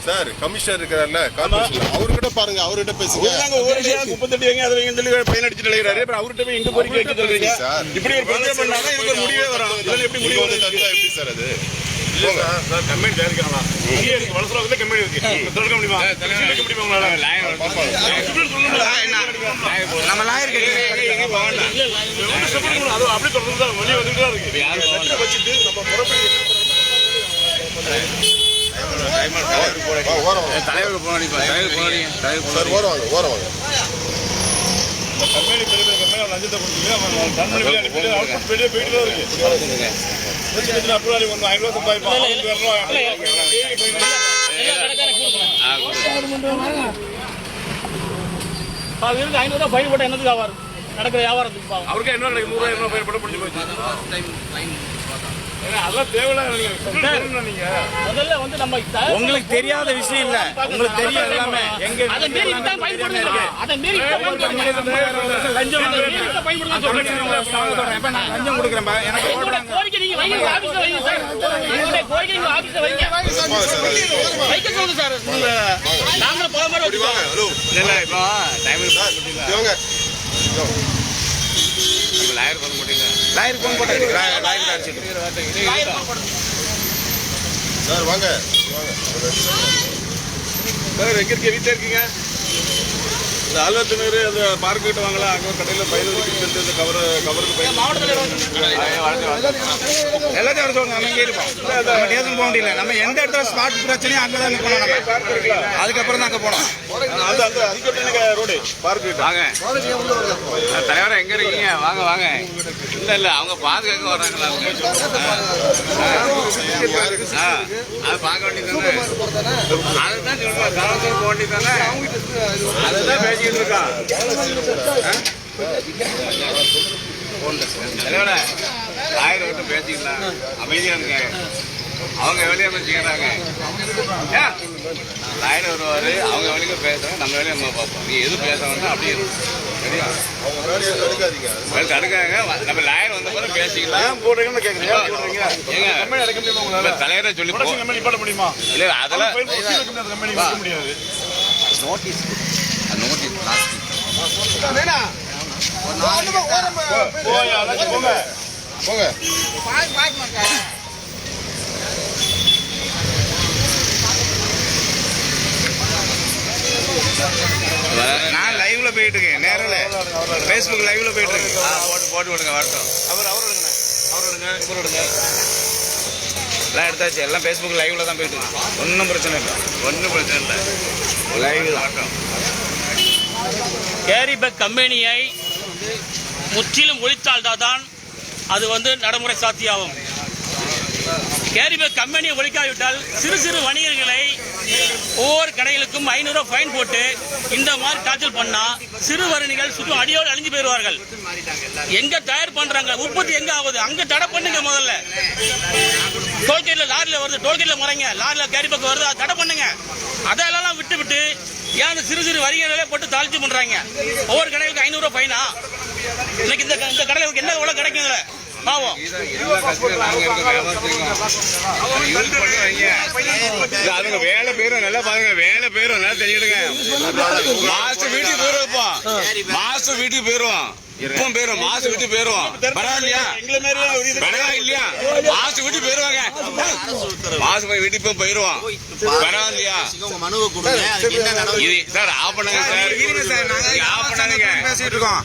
Sir commissioner இருக்கிறார்ல அவர்கிட்ட பாருங்க, அவர்கிட்ட பேசுங்க. குப்பத்தட்டி வைங்க, அதை வைங்க சொல்லி பையன் அடிச்சுட்டு அழைக்கிறாரு. அவர்கிட்ட போய் எங்க கோரிக்கை வைக்க சொல்றீங்க? இப்படி ஒரு பிரச்சனை பண்ணாலும் இதுக்கு ஒரு முடிவே வரும். இதுல எப்படி முடிவு வந்து எப்படி சார் அது? கம்பெனி தயாரிக்கலாம். வளசரத்துல கம்பெனி இருக்கு. திறக்க முடியுமா? திறக்க முடியுமா உங்களால? நம்ம லாயர் எங்க போகல. அது அப்படியே தொடர்ந்து தான் வழி வந்துட்டு தான் இருக்கு. வச்சுட்டு நம்ம முறைப்படி தலைவர் போனி சார் ஓரம் வாங்க. கம்பெனி பெரிய கம்பெனி லஞ்சத்தை கொடுத்து அவுட்புட் வெளியே போயிட்டு தான் இருக்கு. அப்ரூவல் வந்து 500 சம்பாதிப்பான். 500 ஃபைன் போட்ட என்னதுக்கு வியாபாரம் நடக்கிற வியாபாரத்துக்கு பாவம். அவருக்கு என்ன 100 ஃபைன் போட்டு முடிஞ்சு போச்சு. அதெல்லாம் தேவையில்ல. நீங்க முதல்ல வந்து நம்ம உங்களுக்கு தெரியாத விஷயம் இல்ல, உங்களுக்கு தெரியும் எல்லாமே. எங்க அதை மீறி தான் ஃபைன் போடுறீங்க. அதை மீறி லஞ்சம் ஃபைன் போடுங்க சொல்றீங்க. நான் லஞ்சம் கொடுக்குறேன். எனக்கு கோரிக்கை நீங்க வைங்க, ஆபீஸ்ல வைங்க சார். உங்களுடைய கோரிக்கை நீங்க ஆபீஸ்ல வைங்க. வைக்க சொல்லுங்க சார். நாங்க பல முறை வாங்க. ஹலோ இல்ல இப்போ டைம் வாங்க. லாயர் பண்ண முடியல. லாயர் போன் போட்டு லாயர் அடிச்சிட்டு சார் வாங்க. சார் எங்க இருக்க வீட்டில் இருக்கீங்க? இந்த ஆழ்வாத்தினர் அந்த பார்க் கிட்ட வாங்கலாம். அங்கே ஒரு கடையில் பயிர் சொல்லிட்டு இந்த கவருக்கு பயிர் எல்லாத்தையும் எடுத்து நம்ம இங்கே இருப்போம். நம்ம டேஷன் போக முடியல. நம்ம எந்த இடத்துல ஸ்பாட் பிரச்சனையும் அங்கே தான் போனோம். நம்ம அதுக்கப்புறம் தான் அங்கே போனோம். ரோடு பார்க் வாங்க தலைவரை எங்க இருக்கீங்க? வாங்க வாங்க. இல்ல அவங்க பாதுகாக்க வர்றாங்களா? அது பார்க்க வேண்டியதானே. அதுதான் சொல்றேன். காலத்தில் போக வேண்டியதானே. அதுதான் பேசிக்கிட்டு இருக்கான் தலைவரை. ஆயிரம் விட்டு பேசிக்கலாம். அமைதியா இருங்க. அவங்க வேலையை நம்ம செய்யறாங்க. லாயர் வருவாரு, அவங்க வேலைக்கு பேசுறாங்க, நம்ம வேலையை நம்ம பார்ப்போம். நீ எது பேச வேண்டாம் அப்படியே சரியா? தடுக்காங்க. நம்ம லாயர் வந்த போது பேசிக்கலாம். போடுறீங்கன்னு கேட்குறீங்க. தலைவரை சொல்லி பண்ண முடியுமா? இல்ல அதெல்லாம் கம்பெனி வைக்க முடியாது. நோட்டீஸ் போங்க. நான் லைவ்ல போயிட்டு இருக்கேன். நேரில் ஃபேஸ்புக் லைவ்ல போயிட்டு இருக்கேன். போட்டு விடுங்க வரட்டும். எல்லாம் எடுத்தாச்சு. எல்லாம் ஃபேஸ்புக் லைவ்ல தான் போயிட்டு இருக்கு. ஒன்றும் பிரச்சனை இல்லை. லைவ் தான். கேரி பேக் கம்பெனியை முற்றிலும் ஒழித்தால்தான் அது வந்து நடைமுறை சாத்தியாகும். கேரி பேக் கம்பெனியை ஒழிக்காவிட்டால் சிறு சிறு வணிகர்களை ஒவ்வொரு கடைகளுக்கும் 500 ஃபைன் போட்டு இந்த மாதிரி டார்ச்சல் பண்ணா சிறு வணிகர்கள் சுத்தம் அடியோடு அழிஞ்சு போயிடுவார்கள். எங்க தயார் பண்றாங்க, உற்பத்தி எங்க ஆகுது, அங்க தடை பண்ணுங்க. முதல்ல டோல்கேட்ல லாரில வருது, டோல்கேட்ல முறைங்க, லாரில கேரி பேக் வருது, அதை தடை பண்ணுங்க. அதெல்லாம் விட்டு ஏன் சிறு சிறு வணிகர்களே போட்டு தாழ்ச்சி பண்றாங்க? ஒவ்வொரு கடைகளுக்கு 500 ஃபைனா? இன்னைக்கு இந்த கடைகளுக்கு என்ன எவ்வளவு கிடைக்குதுல பாவம். அதுங்க வேலை பேரும் நல்லா பாருங்க. வேலை பேரும் நல்லா தெரிஞ்சுடுங்க. மாஸ்டர் வீட்டுக்கு போயிருவோம். மாஸ்டர் வீட்டுக்கு போயிருவோம். இப்போ போயிரும். மாசு விட்டு போயிருவோம். பரவாயில்லையா? இல்லையா? மாசு விட்டு போயிருவாங்க. மாசு வீட்டுக்கு போயிருவோம். பரவாயில்லையா? சார் ஆஃப் பண்ணுங்க சார். ஆஃப் பண்ணாதீங்க. பேசிட்டு இருக்கோம்.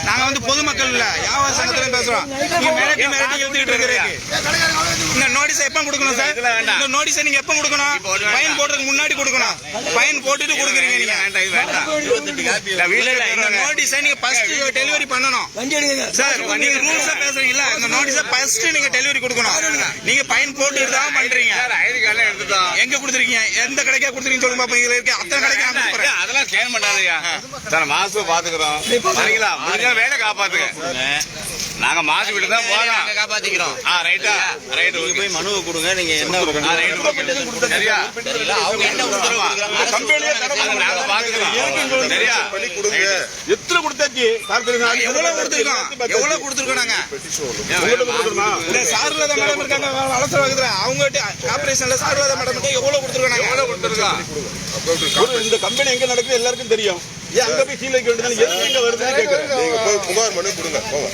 நாங்க வந்து பொதுமக்கள் இல்ல, வியாபார சங்கத்துல பேசுறோம். இந்த நோட்டீஸ் எப்ப கொடுக்கணும் சார்? இந்த நோட்டீஸ் நீங்க எப்ப கொடுக்கணும்? ஃபைன் போடுறதுக்கு முன்னாடி கொடுக்கணும். ஃபைன் போட்டுட்டு கொடுக்குறீங்க நீங்க. இந்த நோட்டீஸை நீங்க ஃபர்ஸ்ட் டெலிவரி பண்ணணும் சார். நீங்க ரூல்ஸா பேசுறீங்கல்ல, இந்த நோட்டீஸை ஃபர்ஸ்ட் நீங்க டெலிவரி கொடுக்கணும். நீங்க ஃபைன் போட்டுட்டு தான் பண்றீங்க. எங்க கொடுத்துருக்கீங்க? எந்த கடைக்கா கொடுத்துருக்கீங்க சொல்லுங்க பாப்பா. இதுல இருக்க அத்தனை கடைக்கு அதெல்லாம் ஸ்கேன் பண்ணாதயா சார். மாசம் பாத்துக்கிறோம் சரிங்களா? முடிஞ்சா வேலை காப்பாத்துங்க. நாங்க மாசு வீடு தான் போறோம், காப்பாத்திக்கிறோம். ரைட்டா, ரைட், நீங்க போய் மனுவை கொடுங்க. நீங்க என்ன சரியா, அவங்க என்ன உத்தரவு கொடுக்குறாங்க? கம்பெனியே தரமாட்டாங்க. நாங்க பாத்துக்கிறோம், சரியா. பண்ணி கொடுங்க. எத்தனை கொடுத்தாச்சு சார்? எவ்வளவு கொடுத்துருக்கோம்? எவ்வளவு கொடுத்துருக்கோம் நாங்க? உங்களுக்கு கொடுத்துருமா? இல்ல சார்வாத மேடம் இருக்காங்க, அவசர வகுத்துல அவங்க கார்பரேஷன்ல சார்வாத மேடம் எவ்வளவு கொடுத்துருக்கோம் நாங்க? எவ்வளவு கொடுத்துருக்கோம்? இந்த கம்பெனி எங்க நடக்குது எல்லாருக்கும் தெரியும். ஏன் அங்க போய் சீல் வைக்க வேண்டியது? எதுக்கு இங்க வருதுன்னு கேட்கிறேன். நீங்க போய் புகார் மனு கொடுங்க. போங்க.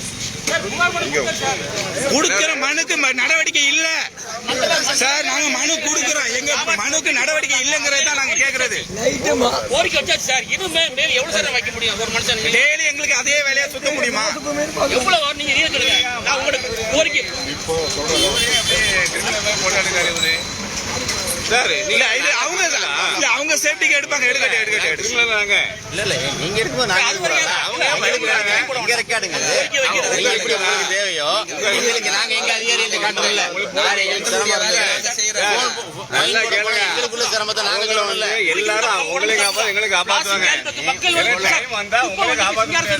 கொடுக்கிற மனுக்கு நடவடிக்கை இல்ல சார். நாங்க மனு கொடுக்கிறோம், எங்க மனுக்கு நடவடிக்கை இல்லங்கிறத தான் நாங்க கேக்குறது. கோரிக்கை வச்சாச்சு சார். இன்னும் மேல் எவ்வளவு சார் வைக்க முடியும் ஒரு மனுஷன்? டெய்லி எங்களுக்கு அதே வேலையா சுத்த முடியுமா? எவ்வளவு வரும் நீங்க நீங்க சொல்லுங்க. நான் உங்களுக்கு கோரிக்கை சார் இல்ல இது அவங்க இல்ல அவங்க சேஃப்டிக்கு எடுப்பாங்க. எடுக்கட்டு இல்ல இல்ல நீங்க இருக்கும்போது நாங்க அவங்க எடுக்கிறாங்க. இங்க ரெக்கார்டுங்க. நீங்க எப்படி உங்களுக்கு தேவையோ எங்களுக்கு நாங்க எங்க அதிகாரிகளை காட்டுறோம். இல்ல எங்களுக்கு சிரமம் எங்களுக்குள்ள சிரமத்தை நாங்க சொல்லணும். இல்ல எல்லாரும் உங்களை காப்பாத்து எங்களை காப்பாத்துவாங்க. மக்கள் டைம் வந்தா உங்களை காப்பாத்துவாங்க.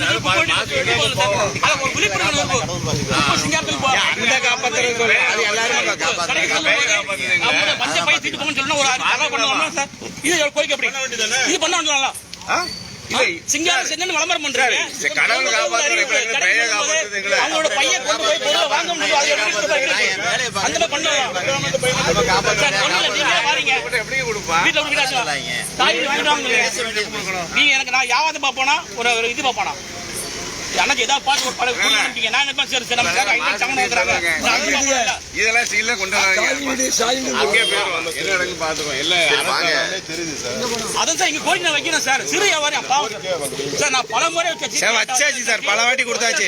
ஒரு விழிப்புணர்வு அந்த காப்பாத்துறது சொல்ல அது எல்லாரும் மஞ்சள் பைய தூக்கிட்டு போகணும்னு சொன்னா ஒரு பண்ணலாமா சார்? இது கோரிக்கை அப்படி இது பண்ண வேண்டாம். சிங்காரம் செஞ்சு விளம்பரம் பண்றாரு. கடவுள் காப்பாத்துறது அவங்களோட பையன் கொண்டு போய் பொருளை வாங்க முடியும். அந்த மாதிரி பண்ணலாம். நீங்களே வாரீங்க எப்படி கொடுப்பா? வீட்டுல ஒரு வீடாச்சு காய்கறி வாங்கிட்டு வாங்க. நீங்க எனக்கு நான் யாவது பார்ப்போனா ஒரு இது பார்ப்போனா எனக்கு ஏதாவது பார்த்து ஒரு படம் கொடுங்க. நான் என்ன சரி சரி நம்ம இதெல்லாம் சீல கொண்டு அங்கே போயிடும். என்ன நடக்கு பாத்துக்கோ. இல்ல தெரியுது சார். அதான் சார் இங்க கோரிக்கை வைக்கிறேன் சார். சிறு வியாபாரம் சார் நான் பல முறை வச்சாச்சு சார், பல வாட்டி கொடுத்தாச்சு.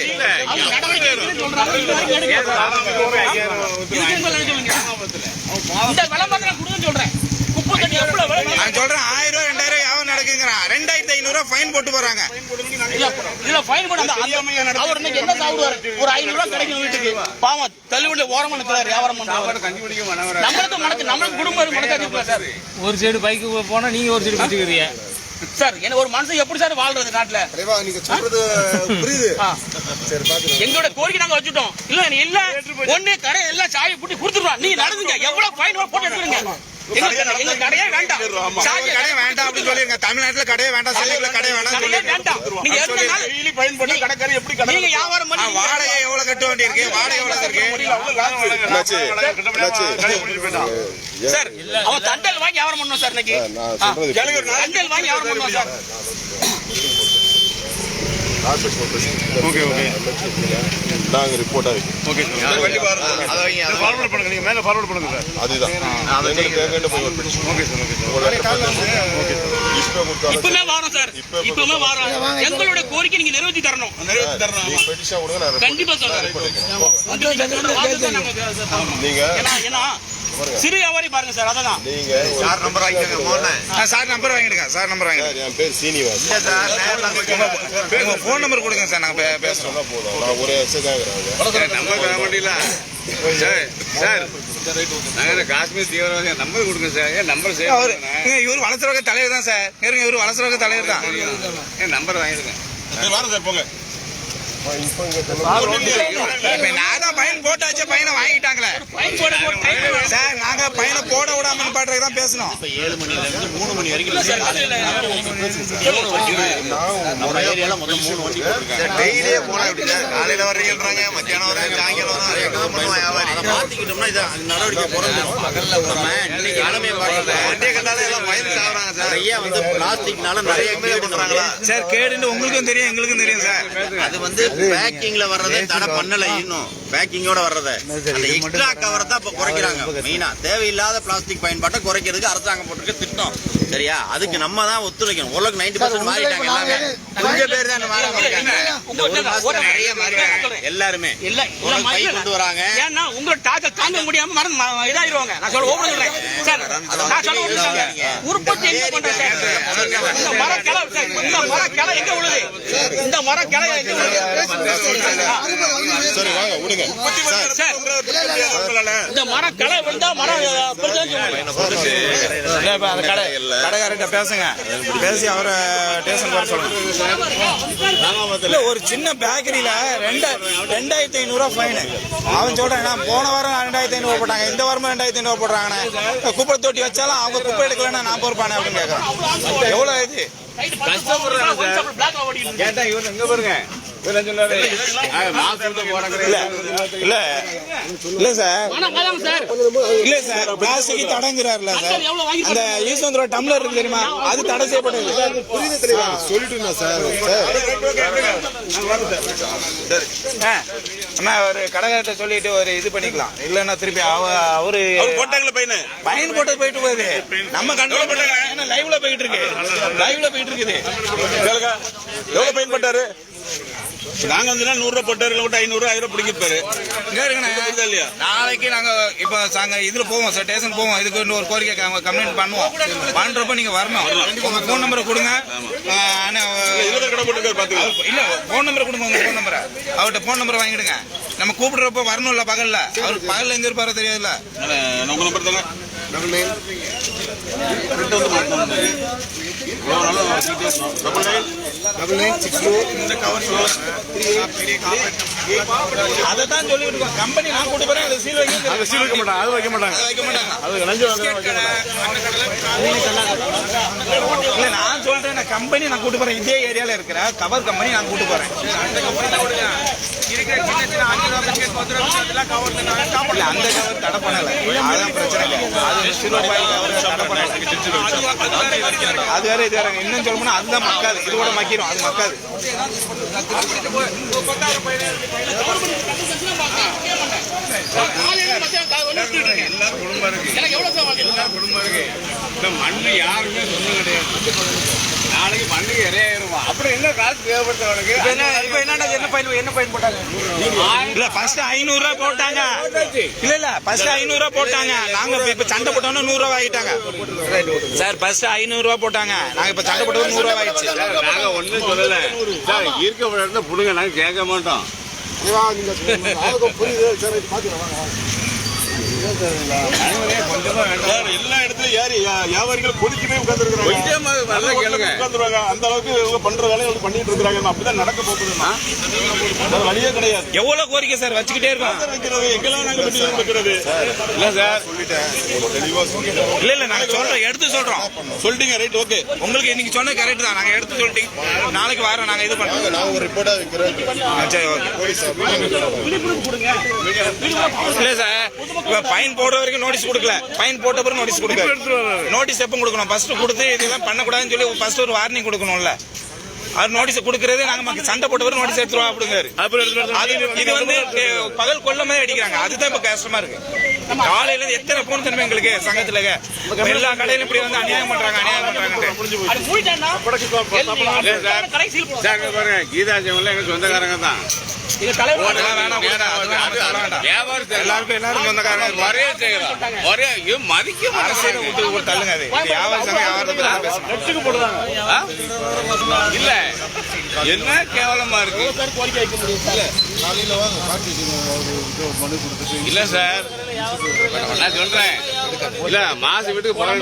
இந்த விளம்பரம் கொடுங்கன்னு சொல்றேன். குப்பை தண்ணி எவ்வளவு விலை? நான் சொல்றேன் 1000 2000 வியாபாரம் நடக்குங்கிறான். 2500 ஃபைன் போட்டு போறாங்க. இதுல ஃபைன் போட அவர் இன்னைக்கு என்ன சாப்பிடுவாரு? ஒரு 500 ரூபாய் கிடைக்கும் வீட்டுக்கு. பாவம் தள்ளுவண்டி ஓரமா நிற்கிறார் வியாபாரம் பண்றாரு. நம்மளுக்கு குடும்பம் மனசாட்சி சார். ஒரு சைடு பைக்கு போனா நீங்க ஒரு சைடு பிடிச்சிக்கிறீங்க சார். என்ன ஒரு மனுஷன் எப்படி சார் வாழ்றது நாட்டுல? நீங்க சொல்றது புரியுது. சரி பாத்து எங்களோட கோரிக்கை நாங்க வச்சுட்டோம். இல்ல நீ இல்ல ஒண்ணு கடை எல்லாம் சாவி பூட்டி கொடுத்துருவா. நீ நடந்துங்க எவ்வளவு ஃபைன் போட்டு எடுத்துருங்க. எங்க கடையே வேண்டாம். கடையே வேண்டாம் அப்படின்னு சொல்லிருங்க. தமிழ்நாட்டுல கடையே வேண்டாம், சென்னையில கடையே வேண்டாம். நீங்க எத்தனை நாள் டெய்லி பயன் பண்ண கடைக்காரி எப்படி நீங்க வியாபாரம் பண்ணி வாடகை எவ்வளவு கட்ட வேண்டியிருக்கு? வாடகை எவ்வளவு இருக்கு? சார் அவன் தண்டல் வாங்கி வியாபாரம் பண்ணணும் சார். இன்னைக்கு தண்டல் வாங்கி வியாபாரம் பண்ணணும் சார். நாங்க ரிப்போர்ட்டா ஓகே சார். அதை ஃபார்வர்ட் பண்ணுங்க. நீங்க மேல ஃபார்வர்ட் பண்ணுங்க சார். அதுதான் எங்களுக்கு தேவையான போய் ஒரு petition. Okay sir. Okay sir. இப்பவுமே வாரம் சார். இப்பவுமே வாரம். எங்களுடைய கோரிக்கை நீங்க நிறைவேற்றி தரணும். நீங்க பெட்டிஷன் கொடுங்க. நான் கண்டிப்பா சார். நீங்க ஏன்னா சிறு வியாபாரி பாருங்க சார். அதான் நீங்க சார் நம்பர் வாங்கிக்கோங்க. சார் நம்பர் வாங்கிடுங்க. சார் நம்பர் வாங்கிடுங்க. என் பேர் சீனிவாஸ். உங்க போன் நம்பர் கொடுங்க சார், நாங்க பேசுறோம். சொன்னா போதும். நான் ஒரு எஸ்ஐ தான் இருக்கிறேன். நம்பர் தர மாட்டீங்களா சார்? நாங்க காஷ்மீர் தீவிரவாதி நம்பர் கொடுங்க சார். ஏன் நம்பர் சேவ் அவரு இவரு வளசரக தலைவர் தான் சார். இவரு வளசரக தலைவர் தான். ஏன் நம்பர் வாங்கிடுங்க. வாரம் சார் போங்க. இப்போ இங்க நான் தான் பையன் போட்டாச்சு, பையனை வாங்கிட்டாங்களே சார். நாங்க பையனை போட விடாம பாட்டுறதுக்கு தான் பேசணும். இப்ப 7 மணில இருந்து 3 மணி வரைக்கும் நம்ம ஏரியால மொத்தம் 3 வண்டி போட்டுருக்காங்க. டெய்லியே போனா எப்படி சார்? காலையில வர்றீங்கன்றாங்க, மத்தியானம் வர்றாங்க, சாயங்காலம் வர்றாங்க. அதை மாத்திக்கிட்டோம்னா இது நடவடிக்கை பிறந்துடும். இன்னைக்கு நிலைமையை பார்க்கல. வண்டியை கண்டாலே எல்லாம் பயந்து சாகுறாங்க சார். நிறைய வந்து பிளாஸ்டிக்னால நிறைய கேடு பண்றாங்களா சார்? கேடுன்னு உங்களுக்கும் தெரியும், எங்களுக்கும் தெரியும் சார். அது வந்து பேக்கிங்ல வர்றதை தடை பண்ணல. இன்னும் பேக்கிங்கோட வர்றதை அந்த எக்ஸ்ட்ரா கவரை தான் இப்ப குறைக்கிறாங்க. மெயினா தேவையில்லாத பிளாஸ்டிக் பயன்பாட்டை குறைக்கிறதுக்கு அரசாங்கம் போட்டிருக்க திட்டம். சரியா? அதுக்கு நம்ம தான் ஒத்துழைக்கணும். ஓரளவுக்கு 90% மாறிட்டாங்க. எல்லாமே கொஞ்சம் பேர் தான் மாறாம இருக்காங்க. இந்த ஒரு மாசத்துல நிறைய மாறிட்டாங்க எல்லாருமே. கை கொண்டு வராங்க. ஏன்னா உங்களோட டார்ச்சர் தாங்க முடியாம மறந்து இதாயிருவாங்க. நான் சொல்ல ஓபன் சொல்றேன் சார். நான் சொல்ல உற்பத்தி எங்க பண்றேன் சார்? இந்த மர கிளை எங்க விழுது? இந்த மர கிளை எங்க விழுது? சரி வாங்க விடுங்க சார் இந்த மரம் களை விழுந்தா மரம் அந்த கடைக்காரர்கிட்ட பேசுங்க, பேசி அவரை ஸ்டேஷன் வர சொல்லுங்க. இல்ல ஒரு சின்ன பேக்கரியில 2500 ஃபைன். அவன் சொல்றேன் நான் போன வாரம் 2500 போட்டாங்க, இந்த வாரமும் 2500 போடுறாங்க. குப்பை தொட்டி வச்சாலும் அவங்க குப்பை எடுக்கலன்னா நான் பொறுப்பானே அப்படின்னு கேட்கறேன். எவ்வளவு இது கேட்டா இவரு எங்க பாருங்க இல்ல இல்ல சார் இல்ல சார் பிளாஸ்டிக் தடங்குறாருல சார். அந்த ஈஸ்வந்திர டம்ளர் இருக்கு தெரியுமா, அது தடை செய்யப்பட்டது. புரியுது தெரியுமா சொல்லிட்டு சார் அண்ணா ஒரு கடைக்காரத்தை சொல்லிட்டு ஒரு இது பண்ணிக்கலாம். இல்லன்னா திருப்பி அவரு போட்டாங்களே பையன் போட்டு போயிட்டு போகுது. நம்ம கண்ட்ரோல் பண்ண லைவ்ல போயிட்டு இருக்கு, லைவ்ல போயிட்டு இருக்குது. எவ்வளவு பயன் பட்டாரு? நாங்க வந்து 100 ரூபாய் போட்டாரு, 500 1000 பிடிக்கிருப்பாரு. இல்லையா நாளைக்கு நாங்க இப்ப இதுல போவோம் சார், ஸ்டேஷன் போவோம். இதுக்கு ஒரு கோரிக்கை கம்ப்ளைண்ட் பண்ணுவோம். பண்றப்ப நீங்க வரணும். உங்க போன் நம்பரை கொடுங்க. இல்ல போன் நம்பரை கொடுங்க, உங்க போன் நம்பரை. அவர்கிட்ட போன் நம்பரை வாங்கிடுங்க. நம்ம கூப்பிடுறப்ப வரணும்ல பகல்ல. அவருக்கு பகல்ல எங்க இருப்பாரோ தெரியாதுல்ல. உங்க நம்பர் தாங்க. அதான் சொல்லிட்டு இருக்கோம். கம்பெனி நான் கூட்டு போறேன், அதை சீல் வைக்க மாட்டாங்க, அது வைக்க மாட்டாங்க. இல்ல நான் சொல்றேன், நான் கம்பெனி நான் கூட்டு போறேன். இதே ஏரியால இருக்கிற கவர் கம்பெனி நான் கூட்டு போறேன். அந்த கவர் தடை பண்ணல, அதான் பிரச்சனை இல்லை. அது சிறுபாய் கவர் தடை பண்ணல. அது வேற இது வேற. இன்னும் சொல்ல போனா அதுதான் மக்காது, இது கூட மக்கிரும், அது மக்காது. மண்ணு யாருமே சொன்ன கிடையாது. நாளைக்கு மண்ணுக்கு இறையாயிருவா. அப்புறம் என்ன காசு தேவைப்படுத்த என்ன பயன் போட்டாங்க? இல்ல ஃபர்ஸ்ட் 500 ரூபாய் போட்டாங்க. இல்ல ஃபர்ஸ்ட் 500 ரூபாய் போட்டாங்க. நாங்க இப்ப சண்டை போட்டோம்னா 100 ரூபாய் ஆகிட்டாங்க சார். ஃபர்ஸ்ட் 500 ரூபாய் போட்டாங்க. நாங்க இப்ப சண்டை போட்டோம் 100 ரூபாய் ஆயிடுச்சு. நாங்க ஒண்ணும் சொல்லல சார். இருக்க இடத்துல புடுங்க, நாங்க கேட்க மாட்டோம். புரியுது சரி பாத்துக்கலாம். எல்லா இடத்துலயும் ஏறி வியாபாரிகள் கொதிச்சு போய் உட்காந்துருவாங்க. அந்த அளவுக்கு இவங்க பண்ற வேலையை பண்ணிட்டு இருக்காங்க. அப்படிதான் நடக்க போகுதுன்னா வழியே கிடையாது. எவ்வளவு கோரிக்கை சார் வச்சுக்கிட்டே இருக்கோம். எங்கெல்லாம் நாங்க வைக்கிறது இல்ல சார், தெளிவா சொல்லிட்டேன். இல்ல நாங்க சொல்றோம், எடுத்து சொல்றோம். சொல்லிட்டீங்க, ரைட், ஓகே. உங்களுக்கு இன்னைக்கு சொன்ன கரெக்ட் தான். நாங்க எடுத்து சொல்லிட்டீங்க. நாளைக்கு வாரம் நாங்க இது பண்றோம். நான் ஒரு ரிப்போர்ட்டா வைக்கிறேன். சரி ஓகே. இல்ல சார், ஃபைன் போடுற வரைக்கும் நோட்டீஸ் கொடுக்கல. ஃபைன் போட்ட பிறகு நோட்டீஸ் கொடுக்க. நோட்டீஸ் எப்ப கொடுக்கணும்? ஃபர்ஸ்ட் கொடுத்து இதெல்லாம் பண்ணக்கூடாதுன்னு சொல்லி ஃபர்ஸ்ட் ஒரு வார்னிங் கொடுக்கணும்ல. அவர் நோட்டீஸ் கொடுக்கறது நாங்க சண்டை போட்ட பிறகு நோட்டீஸ் எடுத்துருவோம் அப்படிங்காரு. இது வந்து பகல் கொள்ள மாதிரி அடிக்கிறாங்க. அதுதான் இப்ப கஷ்டமா இருக்கு. காலையில இருந்து எத்தனை போன் தருமே எங்களுக்கு சங்கத்துல. எல்லா கடையிலும் இப்படி வந்து அநியாயம் பண்றாங்க, அநியாயம் பண்றாங்க. பாருங்க, கீதா ஜெவன்ல எங்க சொந்தக்காரங்க தான். எல்லாருக்கும் சொந்தக்காரங்க ஒரே செய்யலாம். ஒரே மதிக்க தள்ளுங்க. அது வியாபார இல்ல, என்ன கேவலமா இருக்கு. காலையில வாங்க காட்டி மனு கொடுத்துட்டு இல்ல சார், நான் சொல்றேன். இல்ல மாசு வீட்டுக்கு போறேன்.